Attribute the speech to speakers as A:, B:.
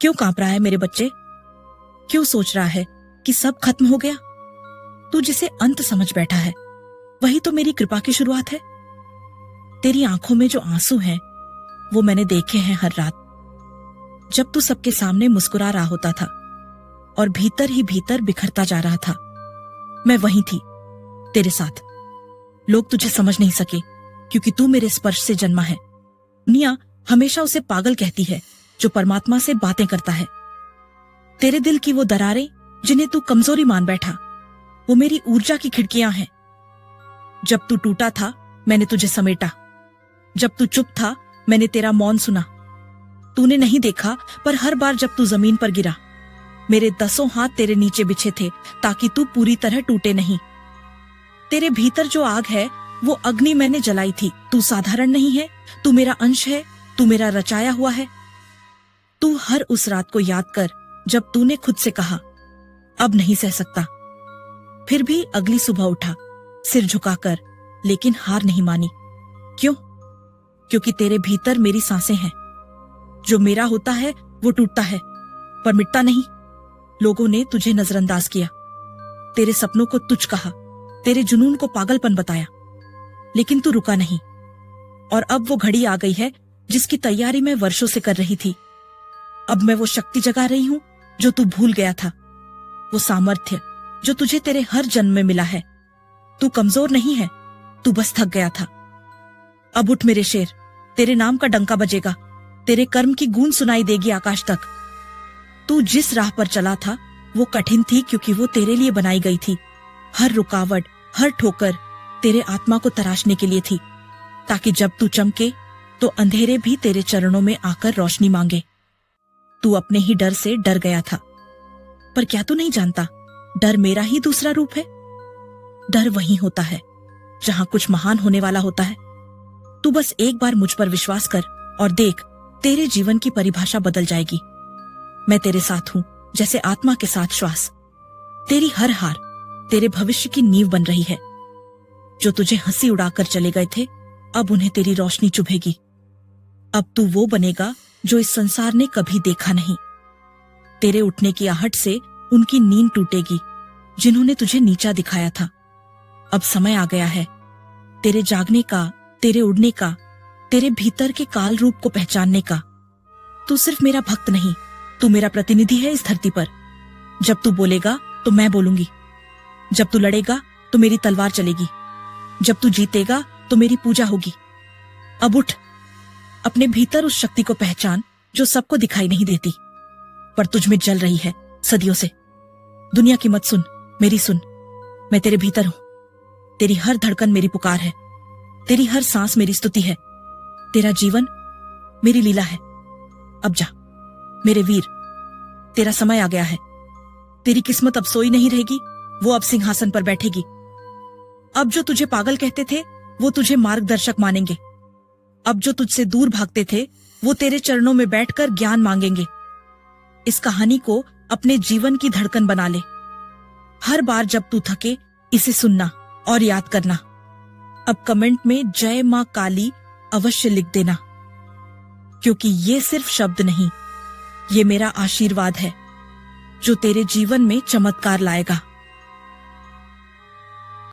A: क्यों कांप रहा है मेरे बच्चे? क्यों सोच रहा है कि सब खत्म हो गया? तू जिसे अंत समझ बैठा है वही तो मेरी कृपा की शुरुआत है। तेरी आंखों में जो आंसू हैं वो मैंने देखे हैं हर रात, जब तू सबके सामने मुस्कुरा रहा होता था और भीतर ही भीतर बिखरता जा रहा था। मैं वहीं थी तेरे साथ। लोग तुझे समझ नहीं सके क्योंकि तू मेरे स्पर्श से जन्मा है। दुनिया हमेशा उसे पागल कहती है जो परमात्मा से बातें करता है। तेरे दिल की वो दरारें जिन्हें तू कमजोरी मान बैठा, वो मेरी ऊर्जा की खिड़कियां हैं। जब तू टूटा था मैंने तुझे समेटा, जब तू चुप था मैंने तेरा मौन सुना। तूने नहीं देखा पर हर बार जब तू जमीन पर गिरा मेरे 10 हाथ तेरे नीचे बिछे थे ताकि तू पूरी तरह टूटे नहीं। तेरे भीतर जो आग है वो अग्नि मैंने जलाई थी। तू साधारण नहीं है, तू मेरा अंश है, तू मेरा रचाया हुआ है। तू हर उस रात को याद कर जब तूने खुद से कहा अब नहीं सह सकता, फिर भी अगली सुबह उठा सिर झुकाकर, लेकिन हार नहीं मानी। क्यों? क्योंकि तेरे भीतर मेरी सांसें हैं। जो मेरा होता है वो टूटता है पर मिटता नहीं। लोगों ने तुझे नजरअंदाज किया, तेरे सपनों को तुच्छ कहा, तेरे जुनून को पागलपन बताया, लेकिन तू रुका नहीं। और अब वो घड़ी आ गई है जिसकी तैयारी मैं वर्षों से कर रही थी। अब मैं वो शक्ति जगा रही हूं जो तू भूल गया था, वो सामर्थ्य जो तुझे तेरे हर जन्म में मिला है। तू कमजोर नहीं है, तू बस थक गया था। अब उठ मेरे शेर, तेरे नाम का डंका बजेगा, तेरे कर्म की गूंज सुनाई देगी आकाश तक। तू जिस राह पर चला था वो कठिन थी क्योंकि वो तेरे लिए बनाई गई थी। हर रुकावट, हर ठोकर तेरे आत्मा को तराशने के लिए थी, ताकि जब तू चमके तो अंधेरे भी तेरे चरणों में आकर रोशनी मांगे। तू अपने ही डर से डर गया था, पर क्या तू नहीं जानता डर मेरा ही दूसरा रूप है। डर वहीं होता है जहां कुछ महान होने वाला होता है। तू बस एक बार मुझ पर विश्वास कर और देख, तेरे जीवन की परिभाषा बदल जाएगी। मैं तेरे साथ हूं जैसे आत्मा के साथ श्वास। तेरी हर हार तेरे भविष्य की नींव बन रही है। जो तुझे हंसी उड़ाकर चले गए थे अब उन्हें तेरी रोशनी चुभेगी। अब तू वो बनेगा जो इस संसार ने कभी देखा नहीं। तेरे उठने की आहट से उनकी नींद टूटेगी जिन्होंने तुझे नीचा दिखाया था। अब समय आ गया है तेरे जागने का, तेरे उड़ने का, तेरे भीतर के काल रूप को पहचानने का। तू सिर्फ मेरा भक्त नहीं, तू मेरा प्रतिनिधि है इस धरती पर। जब तू बोलेगा तो मैं बोलूंगी, जब तू लड़ेगा तो मेरी तलवार चलेगी, जब तू जीतेगा तो मेरी पूजा होगी। अब उठ, अपने भीतर उस शक्ति को पहचान जो सबको दिखाई नहीं देती पर तुझ में जल रही है सदियों से। दुनिया की मत सुन, मेरी सुन। मैं तेरे भीतर हूं, तेरी हर धड़कन मेरी पुकार है, तेरी हर सांस मेरी स्तुति है, तेरा जीवन मेरी लीला है। अब जा मेरे वीर, तेरा समय आ गया है। तेरी किस्मत अब सोई नहीं रहेगी, वो अब सिंहासन पर बैठेगी। अब जो तुझे पागल कहते थे वो तुझे मार्गदर्शक मानेंगे। अब जो तुझसे दूर भागते थे वो तेरे चरणों में बैठकर ज्ञान मांगेंगे। इस कहानी को अपने जीवन की धड़कन बना ले। हर बार जब तू थके इसे सुनना और याद करना। अब कमेंट में जय मां काली अवश्य लिख देना, क्योंकि ये सिर्फ शब्द नहीं, ये मेरा आशीर्वाद है जो तेरे जीवन में चमत्कार लाएगा।